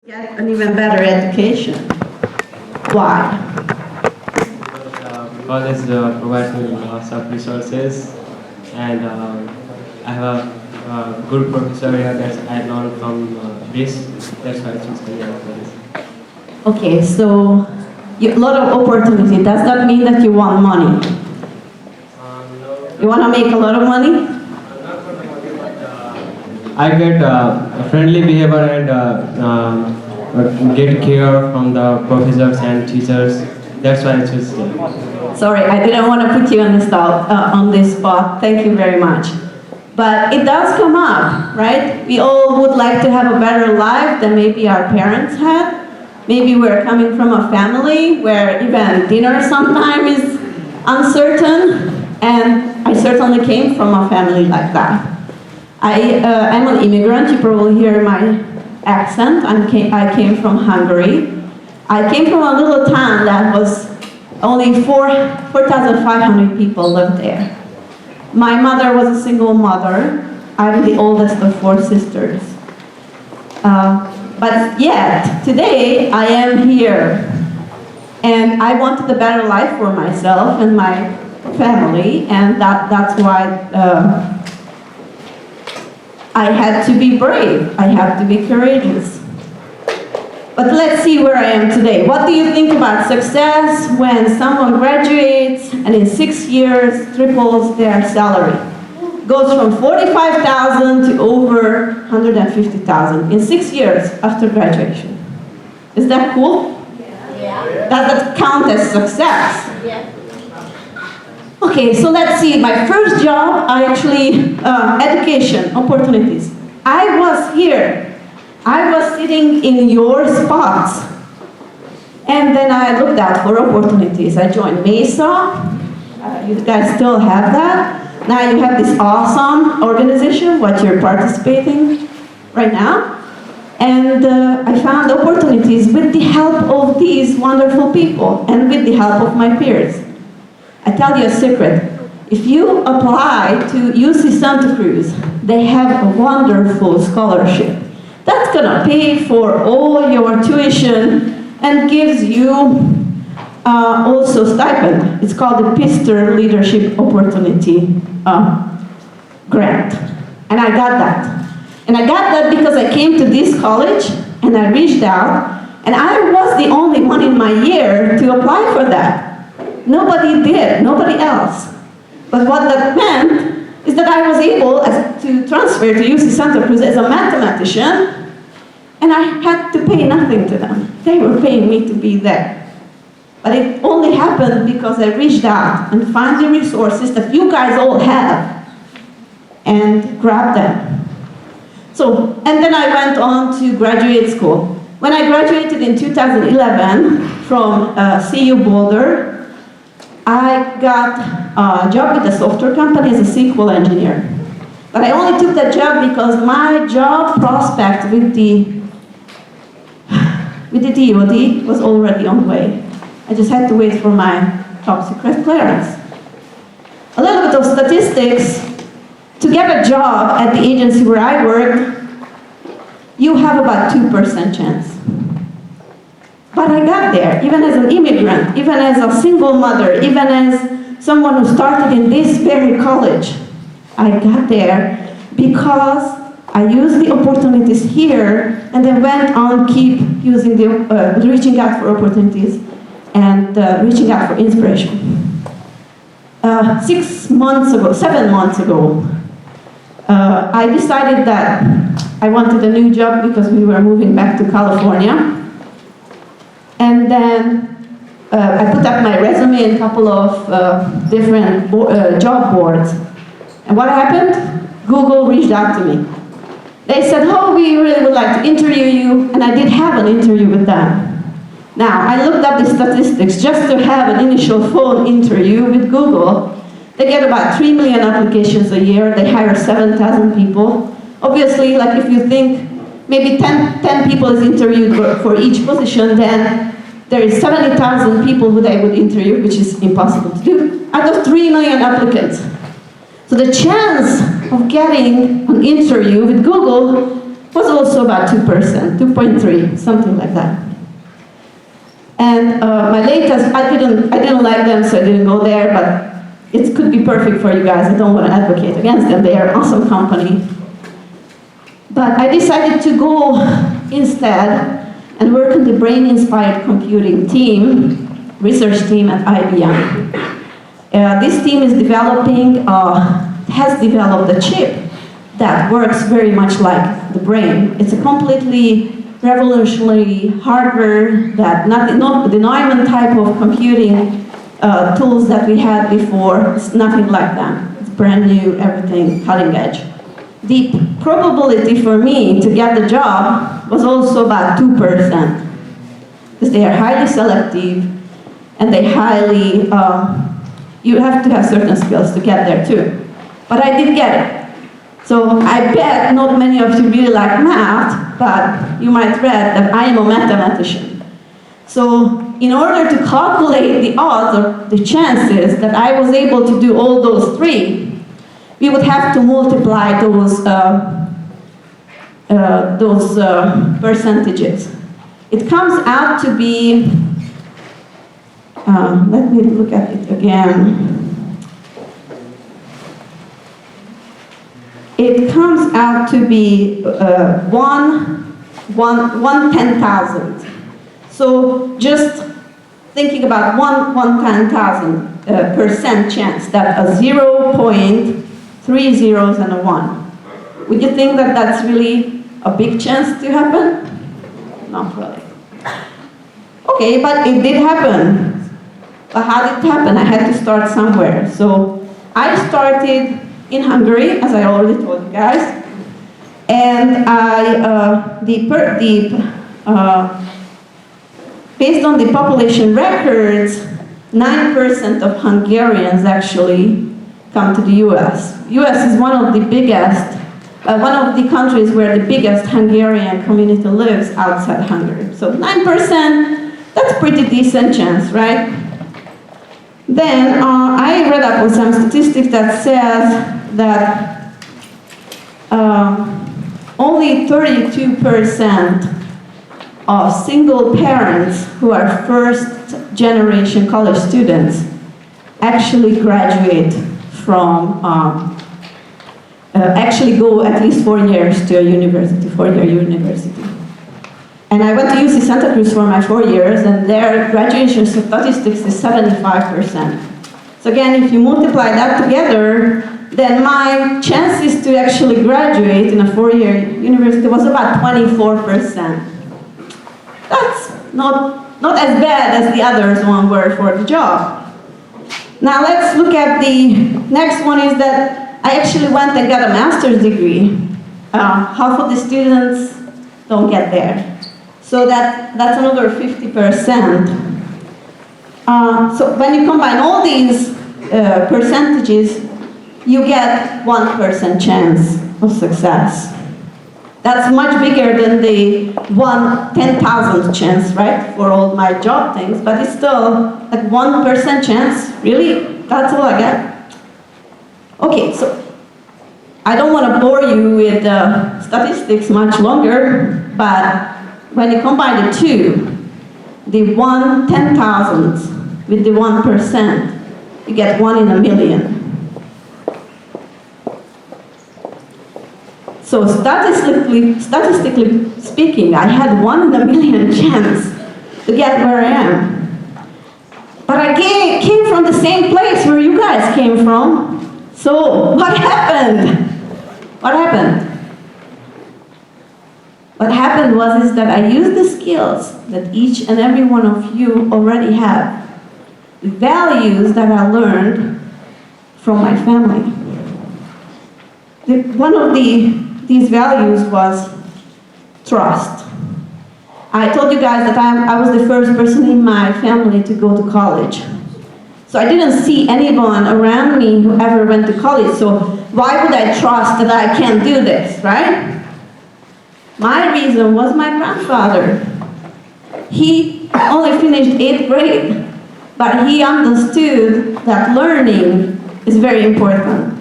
Get an even better education. Why? College provides me lots of resources, and I have a good professor here that I learned from this. That's why I choose Cañada College. Okay, so a lot of opportunity. Does that mean that you want money? No, You want to make a lot of money? I get a friendly behavior and get care from the professors and teachers. That's why I choose it. Sorry, I didn't want to put you on this spot. Thank you very much. But it does come up, right? We all would like to have a better life than maybe our parents had. Maybe we're coming from a family where even dinner sometimes is uncertain, and I certainly came from a family like that. I'm an immigrant. You probably hear my accent. I came from Hungary. I came from a little town that was only 4,500 people lived there. My mother was a single mother. I'm the oldest of 4 sisters. But yet, today, I am here. And I wanted a better life for myself and my family, and that's why I had to be brave. I had to be courageous. But let's see where I am today. What do you think about success when someone graduates and in 6 years triples their salary? Goes from 45,000 to over 150,000 in 6 years after graduation. Is that cool? Yeah. Does that count as success? Yeah. Okay, so let's see. My first job, education opportunities. I was here. I was sitting in your spots. And then I looked out for opportunities. I joined MESA. You guys still have that. Now you have this awesome organization, what you're participating right now. And I found opportunities with the help of these wonderful people and with the help of my peers. I tell you a secret. If you apply to UC Santa Cruz, they have a wonderful scholarship. That's gonna pay for all your tuition and gives you also stipend. It's called the Pister Leadership Opportunity Grant. And I got that. And I got that because I came to this college and I reached out, and I was the only one in my year to apply for that. Nobody did, nobody else. But what that meant is that I was able to transfer to UC Santa Cruz as a mathematician, and I had to pay nothing to them. They were paying me to be there. But it only happened because I reached out and found the resources that you guys all have and grabbed them. So, and then I went on to graduate school. When I graduated in 2011 from CU Boulder, I got a job with a software company as a SQL engineer. But I only took that job because my job prospect with the DoD was already on the way. I just had to wait for my top secret clearance. A little bit of statistics. To get a job at the agency where I worked, you have about 2% chance. But I got there, even as an immigrant, even as a single mother, even as someone who started in this very college. I got there because I used the opportunities here and then went on keep using reaching out for opportunities and reaching out for inspiration. 7 months ago, I decided that I wanted a new job because we were moving back to California. And then I put up my resume in a couple of different job boards. And what happened? Google reached out to me. They said, oh, we really would like to interview you. And I did have an interview with them. Now, I looked up the statistics just to have an initial phone interview with Google. They get about 3 million applications a year. They hire 7,000 people. Obviously, like if you think maybe 10 people is interviewed for each position, then there is 70,000 people who they would interview, which is impossible to do, out of 3 million applicants. So the chance of getting an interview with Google was also about 2%, 2.3, something like that. And my latest, I didn't like them, so I didn't go there, but it could be perfect for you guys. I don't want to advocate against them. They are an awesome company. But I decided to go instead and work in the brain-inspired computing team, research team at IBM. This team is developing, has developed a chip that works very much like the brain. It's a completely revolutionary hardware that not the Neumann type of computing tools that we had before. It's nothing like that. It's brand new, everything cutting edge. The probability for me to get the job was also about 2%, because they are highly selective and they highly, you have to have certain skills to get there too. But I did get it. So I bet not many of you really like math, but you might read that I am a mathematician. So in order to calculate the odds or the chances that I was able to do all those three, we would have to multiply those percentages. It comes out to be, let me look at it again. It comes out to be 1/10,000. So just thinking about 1/10,000% chance that a 0.3 zeros and a 1. Would you think that that's really a big chance to happen? Not really. Okay, but it did happen. But how did it happen? I had to start somewhere. So I started in Hungary, as I already told you guys, and based on the population records, 9% of Hungarians actually come to the US. US is one of the biggest, one of the countries where the biggest Hungarian community lives outside Hungary. So 9%, that's pretty decent chance, right? Then I read up on some statistics that says that only 32% of single parents who are first-generation college students actually graduate from, actually go at least 4 years to a university, 4-year university. And I went to UC Santa Cruz for my 4 years, and their graduation statistics is 75%. So again, if you multiply that together, then my chances to actually graduate in a 4-year university was about 24%. That's not as bad as the others one were for the job. Now let's look at the next one is that I actually went and got a master's degree. Half of the students don't get there. So that's another 50%. So when you combine all these percentages, you get 1% chance of success. That's much bigger than the 1/10,000th chance, right, for all my job things, but it's still like 1% chance. Really? That's all I get? Okay, so I don't want to bore you with statistics much longer, but when you combine the two, the 1/10,000th with the 1%, you get 1 in a million. So statistically speaking, I had 1 in a million chance to get where I am. But I came from the same place where you guys came from. So what happened? What happened? What happened was that I used the skills that each and every one of you already have. The values that I learned from my family. One of these values was trust. I told you guys that I was the first person in my family to go to college. So I didn't see anyone around me who ever went to college, so why would I trust that I can do this, right? My reason was my grandfather. He only finished 8th grade, but he understood that learning is very important.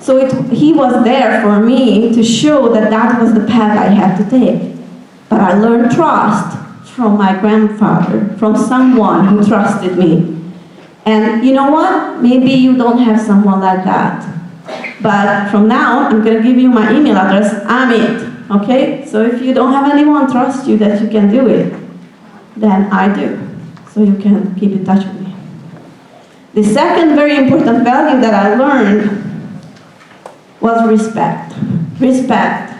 So he was there for me to show that that was the path I had to take. But I learned trust from my grandfather, from someone who trusted me. And you know what? Maybe you don't have someone like that. But from now, I'm going to give you my email address. I'm it. Okay? So if you don't have anyone trust you that you can do it, then I do. So you can keep in touch with me. The second very important value that I learned was respect. Respect.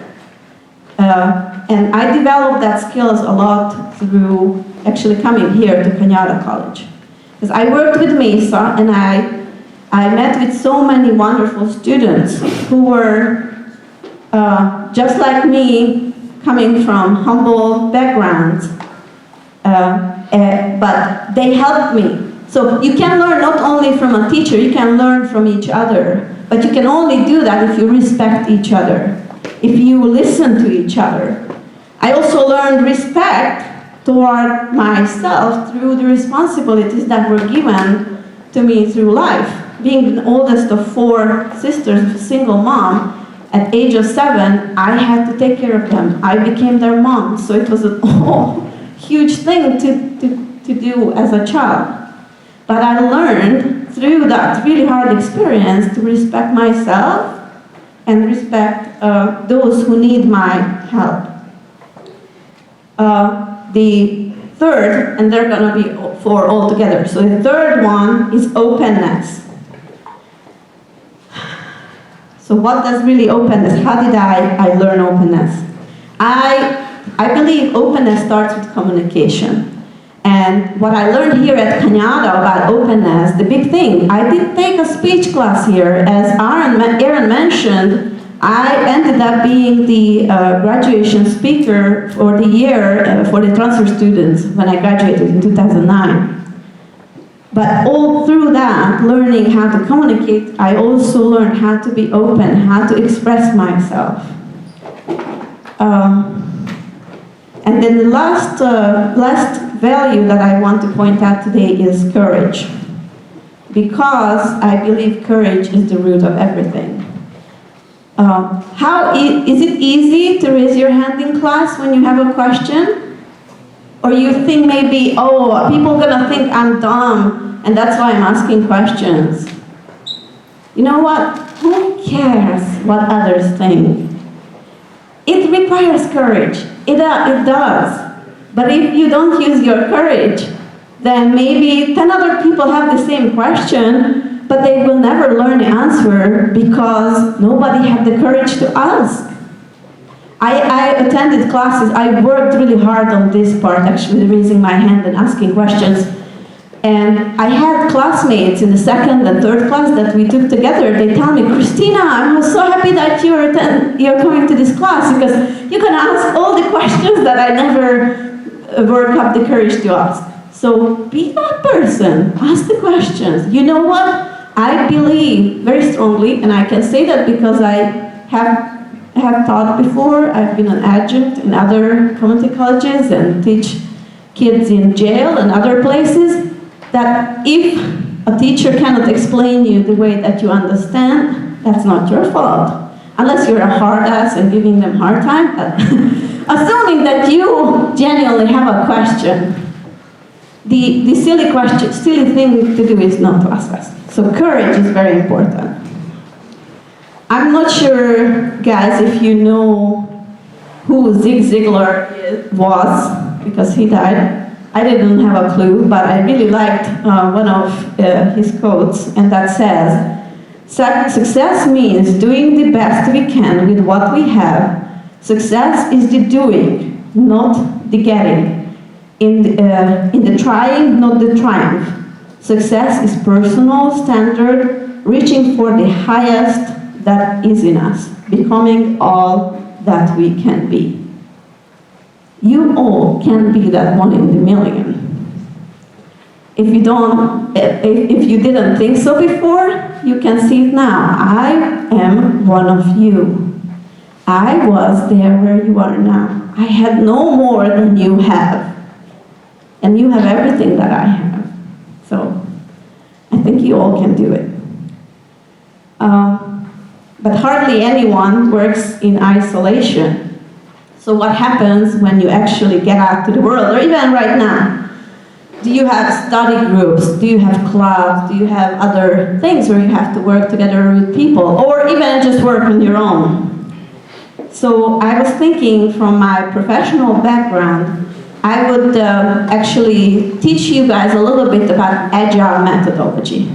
And I developed that skills a lot through actually coming here to Cañada College. Because I worked with Mesa and I met with so many wonderful students who were just like me, coming from humble backgrounds, but they helped me. So you can learn not only from a teacher, you can learn from each other, but you can only do that if you respect each other, if you listen to each other. I also learned respect toward myself through the responsibilities that were given to me through life. Being the oldest of 4 sisters, a single mom, at age of 7, I had to take care of them. I became their mom, so it was a huge thing to do as a child. But I learned through that really hard experience to respect myself and respect those who need my help. The third, and they're going to be 4 altogether, so the third one is openness. So what does really openness? How did I learn openness? I believe openness starts with communication. And what I learned here at Cañada about openness, the big thing, I did take a speech class here. As Aaron mentioned, I ended up being the graduation speaker for the year for the transfer students when I graduated in 2009. But all through that, learning how to communicate, I also learned how to be open, how to express myself. And then the last value that I want to point out today is courage. Because I believe courage is the root of everything. Is it easy to raise your hand in class when you have a question? Or you think maybe, oh, people are gonna think I'm dumb, and that's why I'm asking questions. You know what? Who cares what others think? It requires courage. It does. But if you don't use your courage, then maybe 10 other people have the same question, but they will never learn the answer because nobody had the courage to ask. I attended classes. I worked really hard on this part, actually raising my hand and asking questions. And I had classmates in the 2nd and 3rd class that we took together. They tell me, Krisztina, I'm so happy that you're coming to this class because you can ask all the questions that I never worked up the courage to ask. So be that person, ask the questions. You know what? I believe very strongly, and I can say that because I have taught before. I've been an adjunct in other community colleges and teach kids in jail and other places, that if a teacher cannot explain you the way that you understand, that's not your fault. Unless you're a hard ass and giving them hard time. Assuming that you genuinely have a question, the silly thing to do is not to ask us. So courage is very important. I'm not sure, guys, if you know who Zig Ziglar was, because he died. I didn't have a clue, but I really liked one of his quotes, and that says, success means doing the best we can with what we have. Success is the doing, not the getting. In the trying, not the triumph. Success is personal, standard, reaching for the highest that is in us, becoming all that we can be. You all can be that 1 in a million. If you didn't think so before, you can see it now. I am one of you. I was there where you are now. I had no more than you have. And you have everything that I have. So I think you all can do it. but hardly anyone works in isolation. So what happens when you actually get out to the world, or even right now? Do you have study groups? Do you have clubs? Do you have other things where you have to work together with people? Or even just work on your own? So I was thinking from my professional background, I would actually teach you guys a little bit about agile methodology.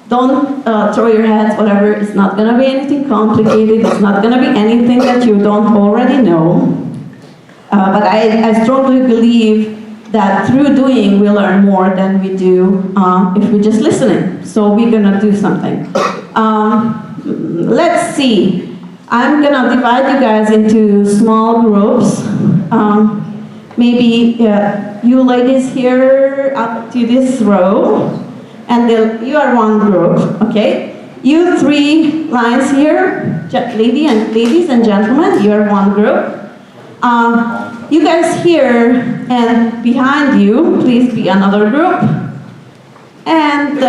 Don't throw your heads, whatever, it's not gonna be anything complicated, it's not gonna be anything that you don't already know. But I strongly believe that through doing we learn more than we do if we're just listening. So we're gonna do something. Let's see. I'm gonna divide you guys into small groups. Maybe you ladies here up to this row, and you are one group, okay? You three lines here, ladies and gentlemen, you are one group. You guys here and behind you, please be another group. And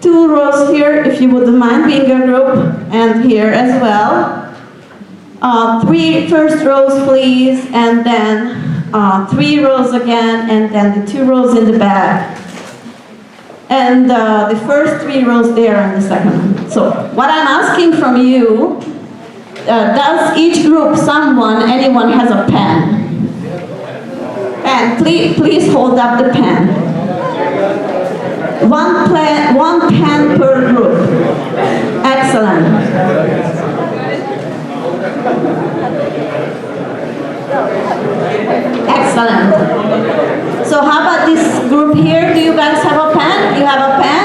2 rows here, if you wouldn't mind being a group, and here as well. 3 first rows, please, and then 3 rows again, and then the 2 rows in the back. And the first 3 rows there and the second one. So what I'm asking from you, does each group, anyone has a pen? Pen, please hold up the pen. One pen per group. Excellent. Excellent. So how about this group here? Do you guys have a pen? You have a pen?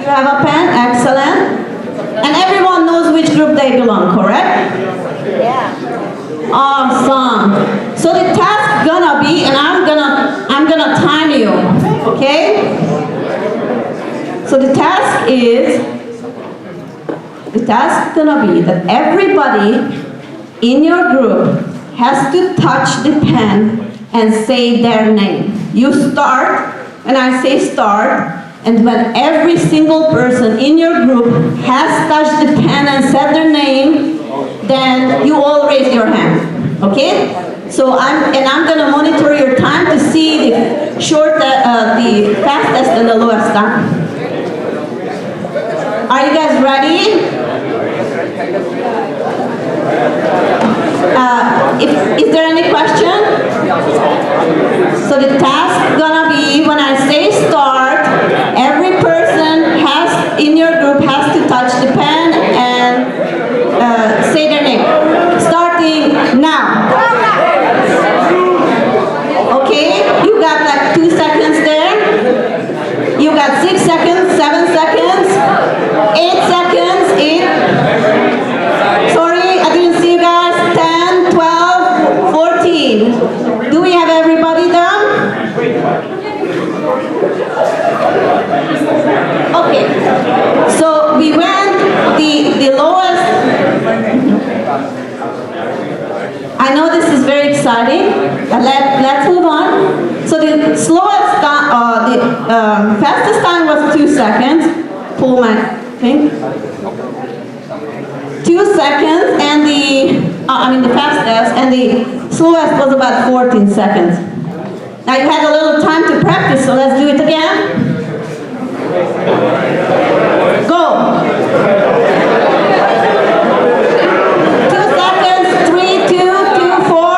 You have a pen? Excellent. And everyone knows which group they belong, correct? Yeah. Awesome. So the task gonna be, and I'm gonna time you, okay? So the task gonna be that everybody in your group has to touch the pen and say their name. You start, and I say start, and when every single person in your group has touched the pen and said their name, then you all raise your hand, okay? So I'm gonna monitor your time to see the the fastest and the lowest time. Are you guys ready? Is there any question? So the task gonna be, when I say start, every person in your group has to touch the pen and say their name. Starting now. Okay, you got like 2 seconds there. You got 6 seconds, 7 seconds, 8 seconds, 8. Sorry, I didn't see you guys. 10, 12, 14. Do we have everybody done? Okay, so we went the lowest. I know this is very exciting. Let's move on. So the slowest time, the fastest time was 2 seconds. Pull my thing. 2 seconds, and the fastest, and the slowest was about 14 seconds. Now you had a little time to practice, so let's do it again. Go. 2 seconds, 3, 2, 2, 4,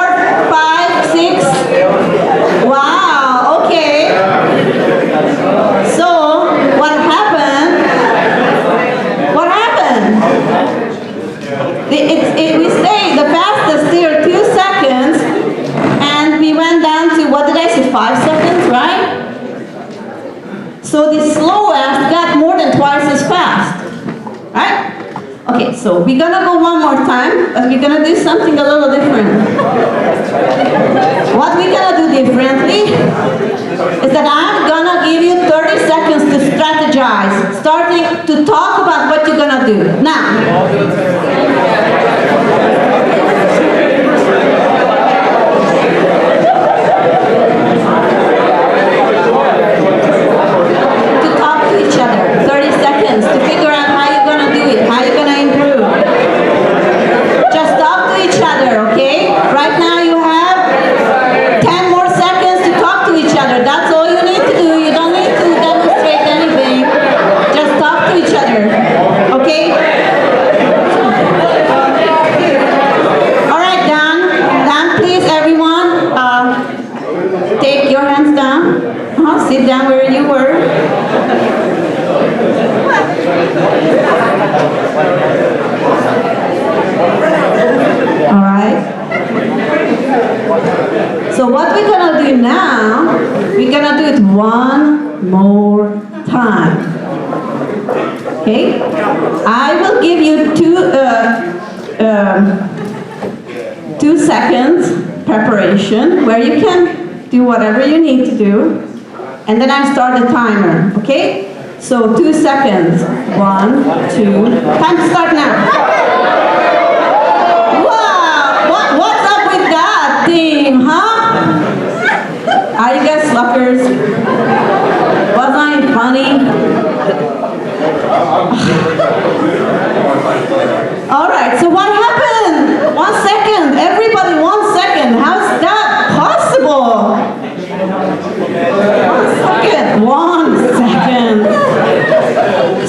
5, 6. Wow, okay. So, what happened? We stayed the fastest there 2 seconds, and we went down to, what did I say, 5 seconds, right? So the slowest got more than twice as fast, right? Okay, so we're gonna go one more time, but we're gonna do something a little different. What we're gonna do differently is that I'm gonna give you 30 seconds to strategize, starting to talk about what you're gonna do. Now, to talk to each other, 30 seconds to figure out how you're gonna do it, how you're I will give you 2 seconds preparation where you can do whatever you need to do, and then I start the timer, okay? So 2 seconds. 1, 2, time to start now. Wow, what's up with that team, huh? Are you guys suckers? Wasn't it funny? All right, so what happened? 1 second, everybody, 1 second. How's that possible? 1 second.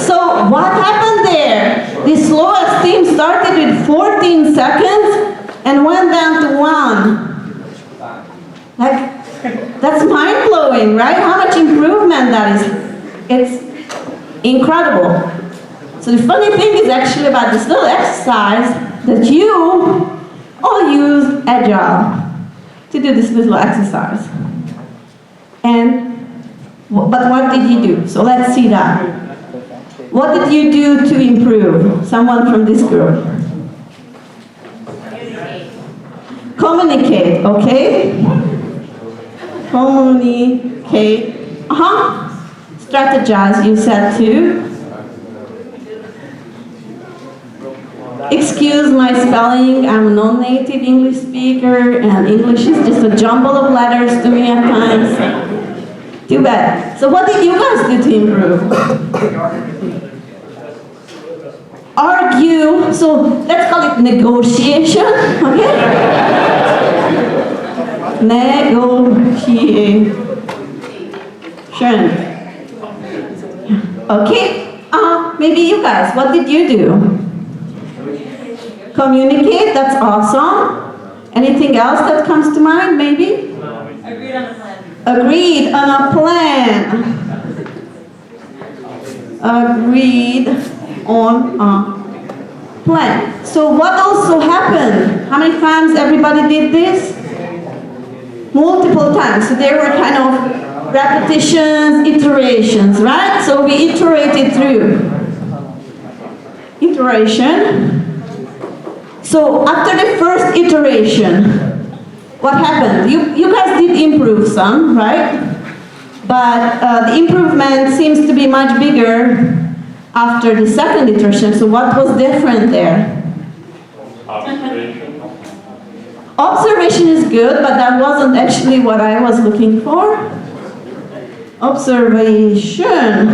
So what happened there? The slowest team started with 14 seconds and went down to 1. Like, that's mind-blowing, right? How much improvement that is. It's incredible. So the funny thing is actually about this little exercise that you all use Agile to do this little exercise. But what did you do? So let's see that. What did you do to improve? Someone from this group. Communicate, okay? Communicate. Strategize, you said too. Excuse my spelling, I'm a non-native English speaker, and English is just a jumble of letters to me at times. Too bad. So what did you guys do to improve? Argue, so let's call it negotiation, okay? Negotiation. Okay, maybe you guys, what did you do? Communicate, that's awesome. Anything else that comes to mind, maybe? Agreed on a plan. Agreed on a plan. Agreed on a plan. So what also happened? How many times everybody did this? Multiple times. So there were kind of repetitions, iterations, right? So we iterated through. Iteration. So after the first iteration, what happened? You guys did improve some, right? But the improvement seems to be much bigger after the second iteration. So what was different there? Observation. Observation is good, but that wasn't actually what I was looking for. Observation.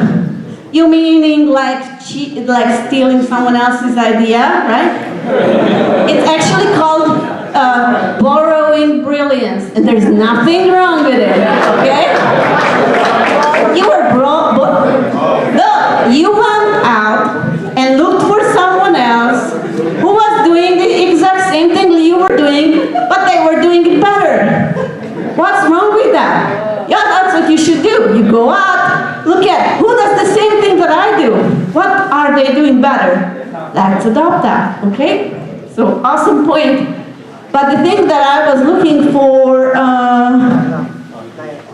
You meaning like stealing someone else's idea, right? It's actually called borrowing brilliance, and there's nothing wrong with it, okay? You were no, you went out and looked for someone else who was doing the exact same thing you were doing, but they were doing it better. What's wrong with that? Yeah, that's what you should do. You go out, look at who does the same thing that I do. What are they doing better? Let's adopt that, okay? So, awesome point. But the thing that I was looking for,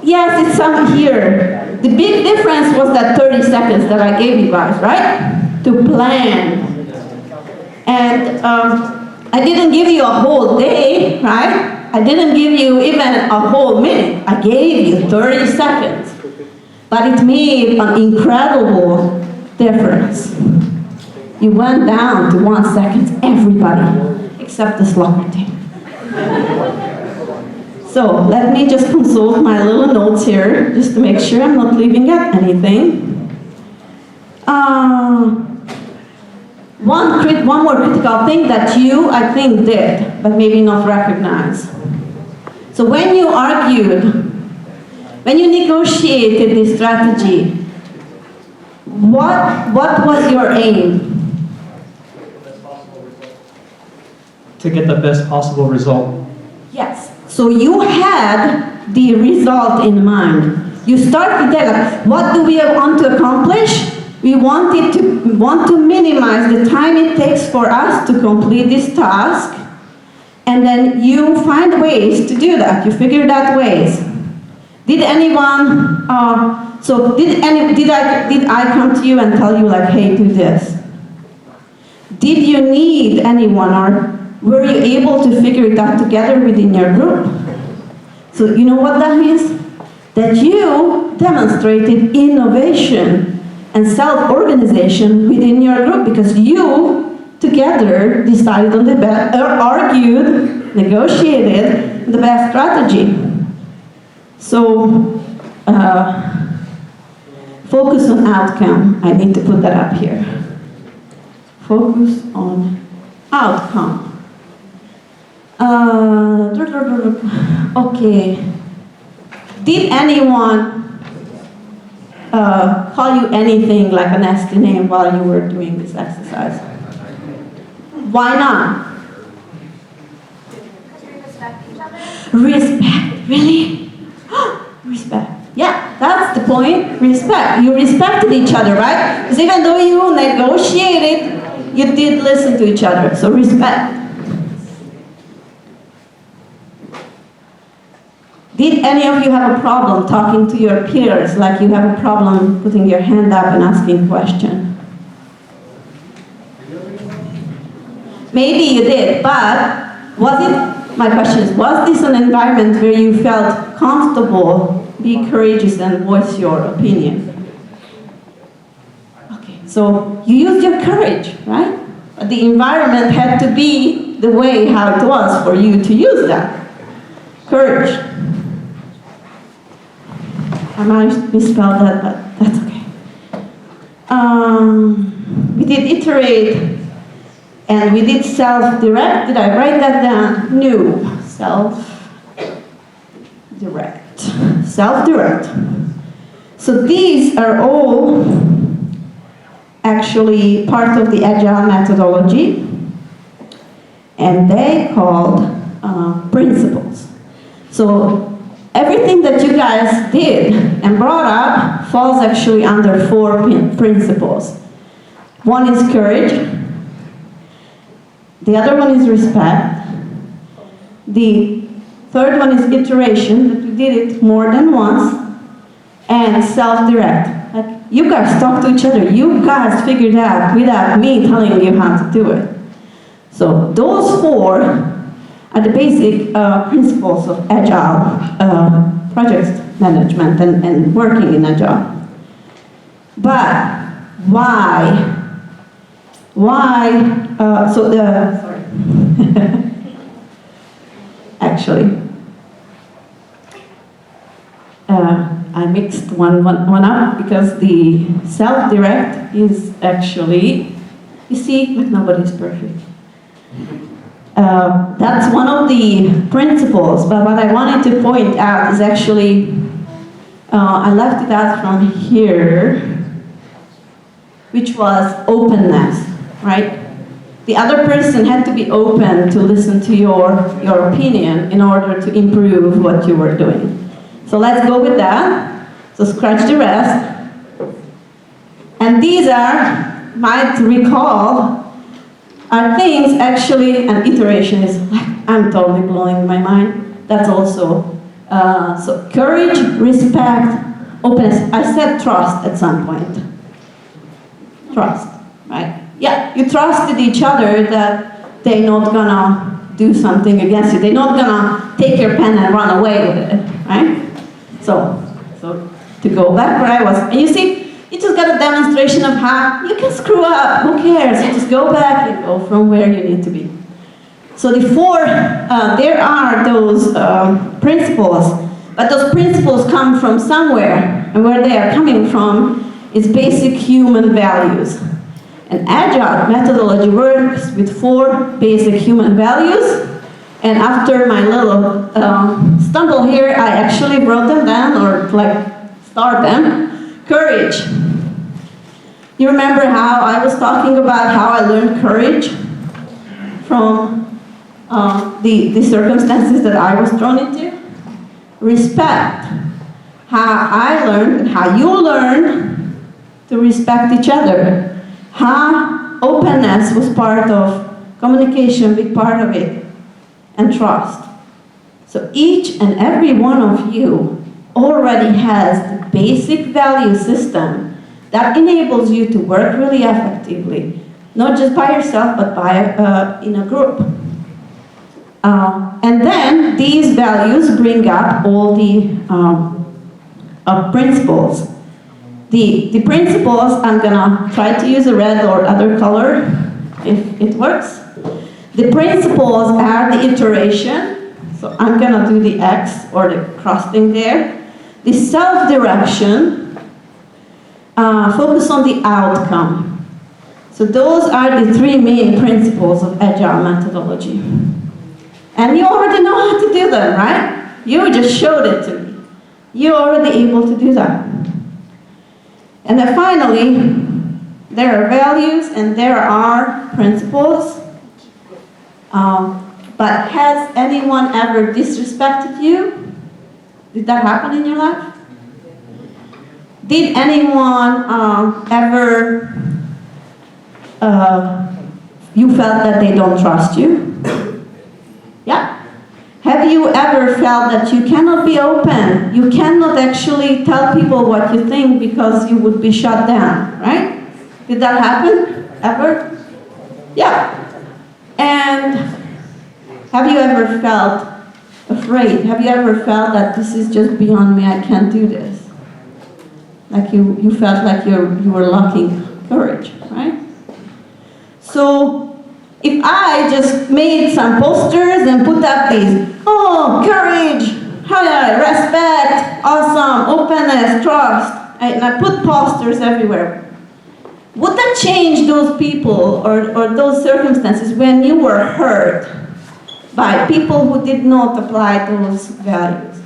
yes, it's some here. The big difference was that 30 seconds that I gave you guys, right? To plan. And I didn't give you a whole day, right? I didn't give you even a whole minute. I gave you 30 seconds. But it made an incredible difference. You went down to 1 second, everybody, except the slower team. So let me just consult my little notes here, just to make sure I'm not leaving out anything. One more critical thing that you, I think, did, but maybe not recognized. So when you argued, when you negotiated this strategy, what was your aim? To get the best possible result. Yes. So you had the result in mind. You started there, like, what do we want to accomplish? We want to minimize the time it takes for us to complete this task, and then you find ways to do that. You figured out ways. Did anyone? Did I come to you and tell you like, hey, do this? Did you need anyone, or were you able to figure it out together within your group? So you know what that means? That you demonstrated innovation and self-organization within your group because you together decided on the best, or argued, negotiated the best strategy. So, focus on outcome. I need to put that up here. Focus on outcome. Okay. Did anyone call you anything like a nasty name while you were doing this exercise? Why not? Because we respect each other. Respect, really? Respect. Yeah, that's the point. Respect. You respected each other, right? Because even though you negotiated, you did listen to each other. So respect. Did any of you have a problem talking to your peers, like you have a problem putting your hand up and asking a question? Maybe you did, but was it, my question is, was this an environment where you felt comfortable, be courageous, and voice your opinion? Okay, so you used your courage, right? But the environment had to be the way how it was for you to use that. Courage. I might have misspelled that, but that's okay. We did iterate, and we did self-direct. Did I write that down? No. Self-direct. Self-direct. So these are all actually part of the Agile methodology, and they called principles. So everything that you guys did and brought up falls actually under 4 principles. One is courage. The other one is respect. The third one is iteration, that we did it more than once. And self-direct. Like, you guys talk to each other. You guys figured out without me telling you how to do it. So those 4 are the basic principles of Agile project management and working in Agile. But why? Sorry. Actually, I mixed one up because the self-direct is actually, you see, like nobody's perfect. That's one of the principles, but what I wanted to point out is actually, I left it out from here, which was openness, right? The other person had to be open to listen to your opinion in order to improve what you were doing. So let's go with that. So scratch the rest. And these are, might recall, are things actually, and iteration is like, I'm totally blowing my mind. That's also, so courage, respect, openness. I said trust at some point. Trust, right? Yeah, you trusted each other that they're not gonna do something against you. They're not gonna take your pen and run away with it, right? So to go back where I was, and you see, you just got a demonstration of how you can screw up, who cares? You just go back and go from where you need to be. So the 4, there are those principles, but those principles come from somewhere, and where they are coming from is basic human values. And Agile methodology works with 4 basic human values, and after my little stumble here, I actually wrote them down, or like start them. Courage. You remember how I was talking about how I learned courage from the circumstances that I was thrown into? Respect. How I learned and how you learn to respect each other. How openness was part of communication, big part of it, and trust. So each and every one of you already has the basic value system that enables you to work really effectively, not just by yourself, but in a group. And then these values bring up all the principles. The principles, I'm gonna try to use a red or other color if it works. The principles are the iteration, so I'm gonna do the X or the cross thing there. The self-direction, focus on the outcome. So those are the three main principles of Agile methodology. And you already know how to do them, right? You just showed it to me. You're already able to do that. And then finally, there are values and there are principles. But has anyone ever disrespected you? Did that happen in your life? Did anyone ever, you felt that they don't trust you? Yeah. Have you ever felt that you cannot be open? You cannot actually tell people what you think because you would be shut down, right? Did that happen? Ever? Yeah. And have you ever felt afraid? Have you ever felt that this is just beyond me, I can't do this? Like you felt like you were lacking courage, right? So if I just made some posters and put up these, oh, courage, respect, awesome, openness, trust, and I put posters everywhere, would that change those people or those circumstances when you were hurt by people who did not apply those values?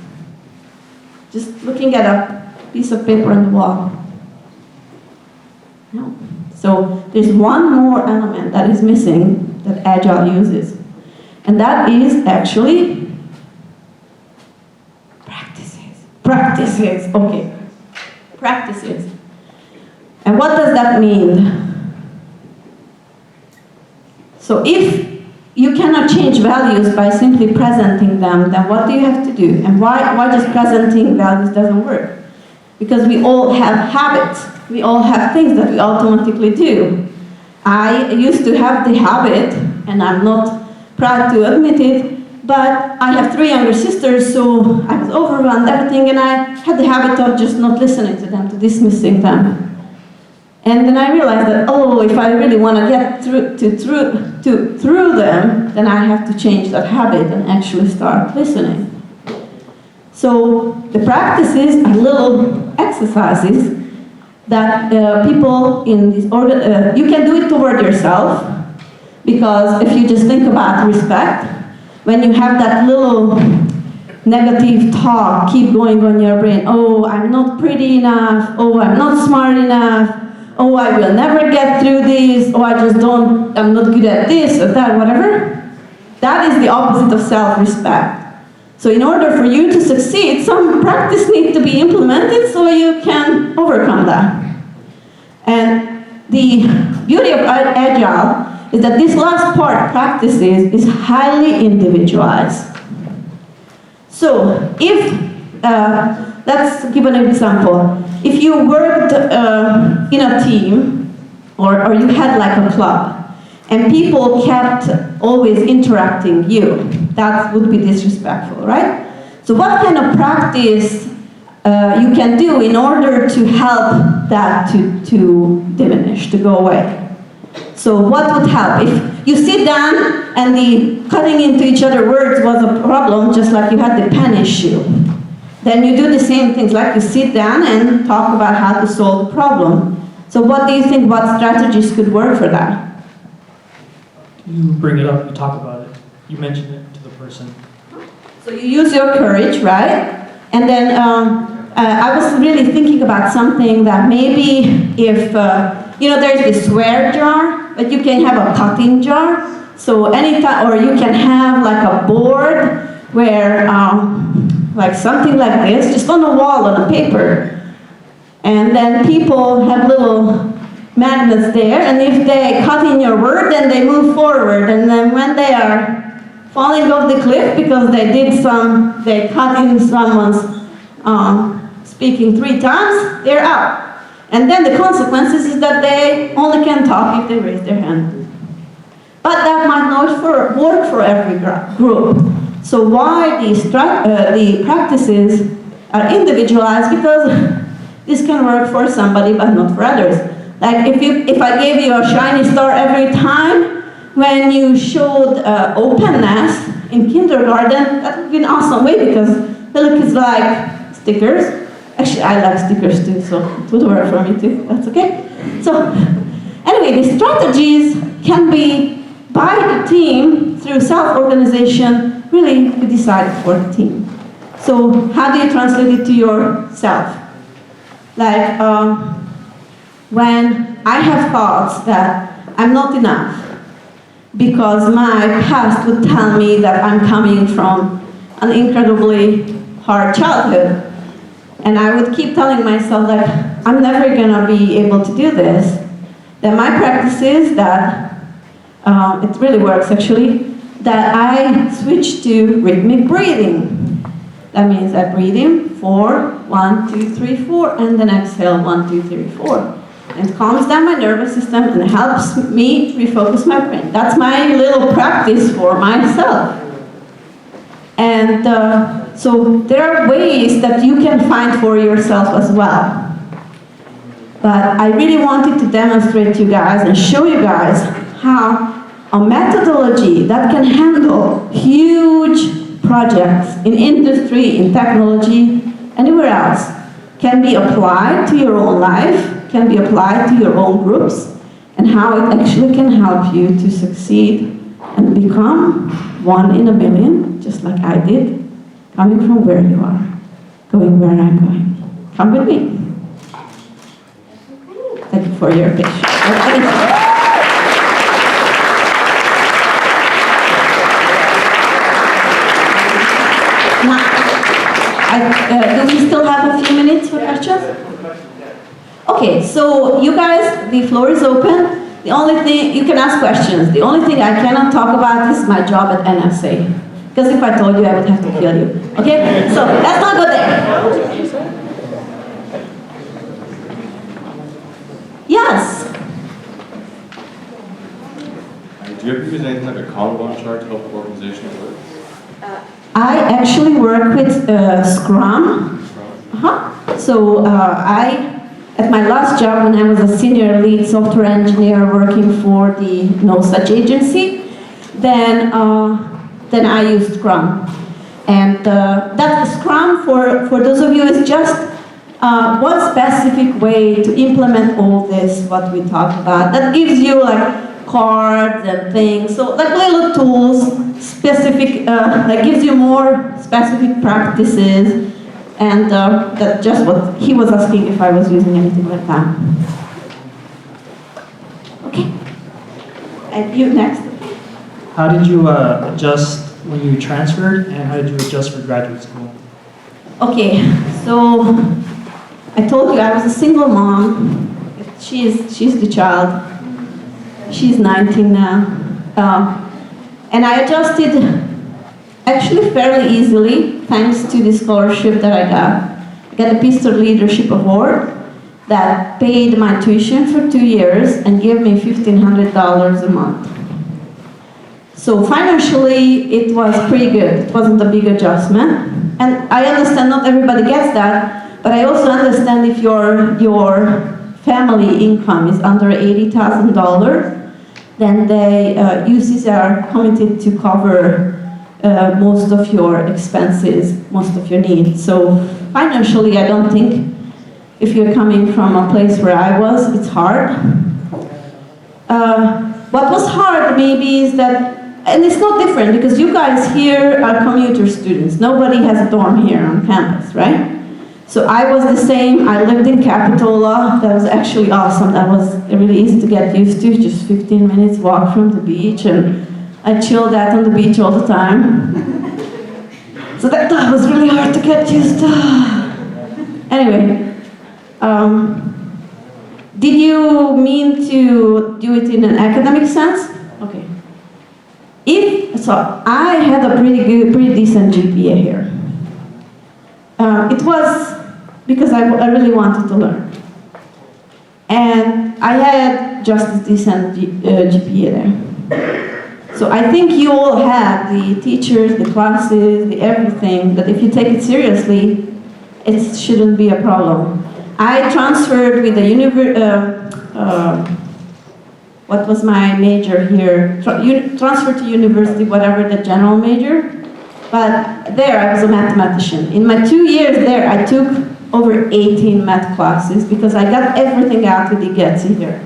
Just looking at a piece of paper on the wall. No. So there's one more element that is missing that Agile uses. And that is actually practices. Practices, okay. Practices. And what does that mean? So if you cannot change values by simply presenting them, then what do you have to do? And why just presenting values doesn't work? Because we all have habits. We all have things that we automatically do. I used to have the habit, and I'm not proud to admit it, but I have 3 younger sisters, so I was overwhelmed, everything, and I had the habit of just not listening to them, to dismissing them. And then I realized that, oh, if I really want to get through them, then I have to change that habit and actually start listening. So the practices are little exercises that people in this you can do it toward yourself, because if you just think about respect, when you have that little negative talk keep going on your brain, oh, I'm not pretty enough, oh, I'm not smart enough, oh, I will never get through this, oh, I'm not good at this or that, whatever. That is the opposite of self-respect. So in order for you to succeed, some practice needs to be implemented so you can overcome that. And the beauty of Agile is that this last part, practices, is highly individualized. So if, let's give an example. If you worked in a team, or you had like a club, and people kept always interrupting you, that would be disrespectful, right? So what kind of practice you can do in order to help that to diminish, to go away? So what would help? If you sit down and the cutting into each other words was a problem, just like you had the pen issue, then you do the same things, like you sit down and talk about how to solve the problem. So what do you think, what strategies could work for that? You bring it up, you talk about it, you mention it to the person. So you use your courage, right? And then I was really thinking about something that maybe if, there's the swear jar, but you can have a cutting jar. So anytime, or you can have like a board where, like something like this, just on a wall on a paper. And then people have little magnets there, and if they cut in your word, then they move forward. And then when they are falling off the cliff because they cut in someone's speaking 3 times, they're out. And then the consequences is that they only can talk if they raise their hand. But that might not work for every group. So why the practices are individualized? Because this can work for somebody but not for others. Like if I gave you a shiny star every time when you showed openness in kindergarten, that would be an awesome way because the little kids like stickers. Actually, I like stickers too, so it would work for me too. That's okay. So anyway, the strategies can be by the team through self-organization. Really, you decide for the team. So how do you translate it to yourself? Like when I have thoughts that I'm not enough because my past would tell me that I'm coming from an incredibly hard childhood. And I would keep telling myself that I'm never gonna be able to do this. Then my practice is that, it really works actually, that I switch to rhythmic breathing. That means I breathe in 4, 1, 2, 3, 4, and then exhale 1, 2, 3, 4. And it calms down my nervous system and helps me refocus my brain. That's my little practice for myself. And so there are ways that you can find for yourself as well. But I really wanted to demonstrate to you guys and show you guys how a methodology that can handle huge projects in industry, in technology, anywhere else, can be applied to your own life, can be applied to your own groups, and how it actually can help you to succeed and become one in a million, just like I did, coming from where you are, going where I'm going. Come with me. Thank you for your patience. Now, do we still have a few minutes for questions? Okay, so you guys, the floor is open. The only thing, you can ask questions. The only thing I cannot talk about is my job at NSA. Because if I told you, I would have to kill you. Okay? So let's not go there. Yes? Do you ever use anything like a Kanban chart to help organizations work? I actually work with Scrum. So at my last job, when I was a senior lead software engineer working for the No Such agency, then I used Scrum. And that Scrum, for those of you, is just one specific way to implement all this, what we talked about. That gives you like cards and things, so like little tools, specific, that gives you more specific practices. And that's just what he was asking, if I was using anything like that. Okay. And you next. How did you adjust when you transferred, and how did you adjust for graduate school? Okay, so I told you I was a single mom. She's the child. She's 19 now. And I adjusted actually fairly easily, thanks to the scholarship that I got. I got a Pistol Leadership Award that paid my tuition for 2 years and gave me $1,500 a month. So financially, it was pretty good. It wasn't a big adjustment. And I understand not everybody gets that, but I also understand if your family income is under $80,000, then UCs are committed to cover most of your expenses, most of your needs. So financially, I don't think, if you're coming from a place where I was, it's hard. What was hard maybe is that, and it's not different because you guys here are commuter students. Nobody has a dorm here on campus, right? So I was the same. I lived in Capitola. That was actually awesome. That was really easy to get used to, just 15 minutes walk from the beach, and I chilled out on the beach all the time. So that was really hard to get used to. Anyway, did you mean to do it in an academic sense? Okay. So I had a pretty decent GPA here. It was because I really wanted to learn. And I had just a decent GPA there. So I think you all have the teachers, the classes, the everything, that if you take it seriously, it shouldn't be a problem. I transferred with the what was my major here? Transferred to university, whatever the general major. But there I was a mathematician. In my 2 years there, I took over 18 math classes because I got everything out with the Getty here.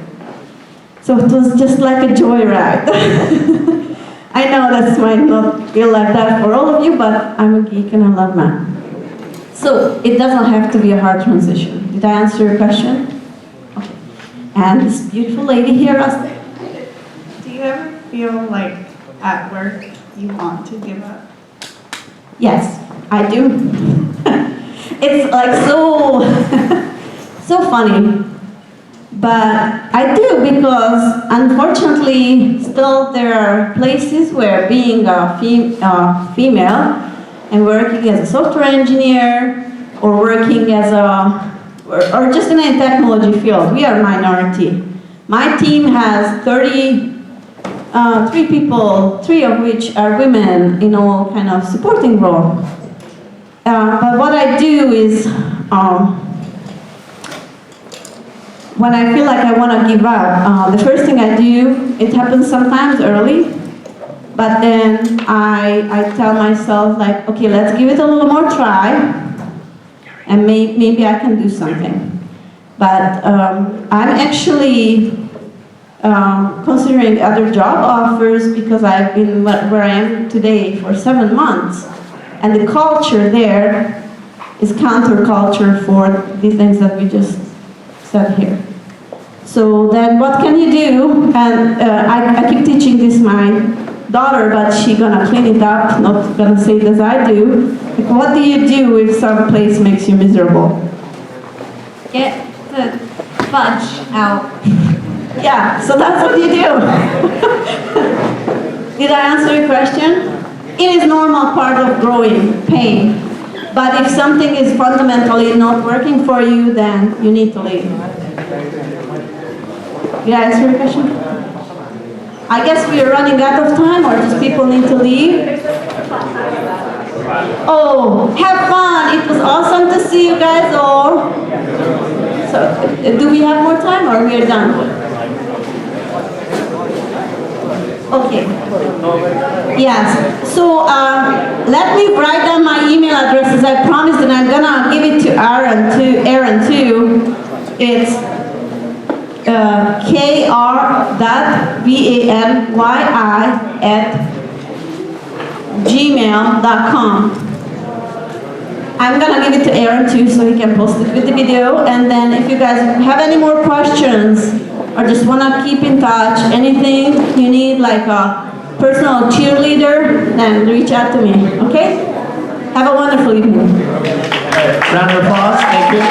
So it was just like a joyride. I know that might not feel like that for all of you, but I'm a geek and I love math. So it doesn't have to be a hard transition. Did I answer your question? Okay. And this beautiful lady here asked, Do you ever feel like at work you want to give up? yes, I do. It's like so funny. But I do, because unfortunately still there are places where being a female and working as a software engineer or working as or just in a technology field, we are a minority. My team has 3 people, 3 of which are women in all kind of supporting role. But what I do is, when I feel like I want to give up, the first thing I do, it happens sometimes early, but then I tell myself like, okay, let's give it a little more try, and maybe I can do something. But I'm actually considering other job offers because I've been where I am today for 7 months, and the culture there is counterculture for the things that we just said here. So then what can you do? And I keep teaching this my daughter, but she's gonna clean it up, not gonna say it as I do. Like, what do you do if some place makes you miserable? Get the fudge out. Yeah, so that's what you do. Did I answer your question? It is normal part of growing, pain. But if something is fundamentally not working for you, then you need to leave. Did I answer your question? I guess we are running out of time, or just people need to leave? Oh, have fun! It was awesome to see you guys all. So, do we have more time, or we are done? Okay. Yes. So let me write down my email address as I promised, and I'm gonna give it to Aaron too. It's kr.vanyi@gmail.com. I'm gonna give it to Aaron too, so he can post it with the video. And then if you guys have any more questions or just wanna keep in touch, anything you need, like a personal cheerleader, then reach out to me. Okay? Have a wonderful evening. Round of applause. Thank you.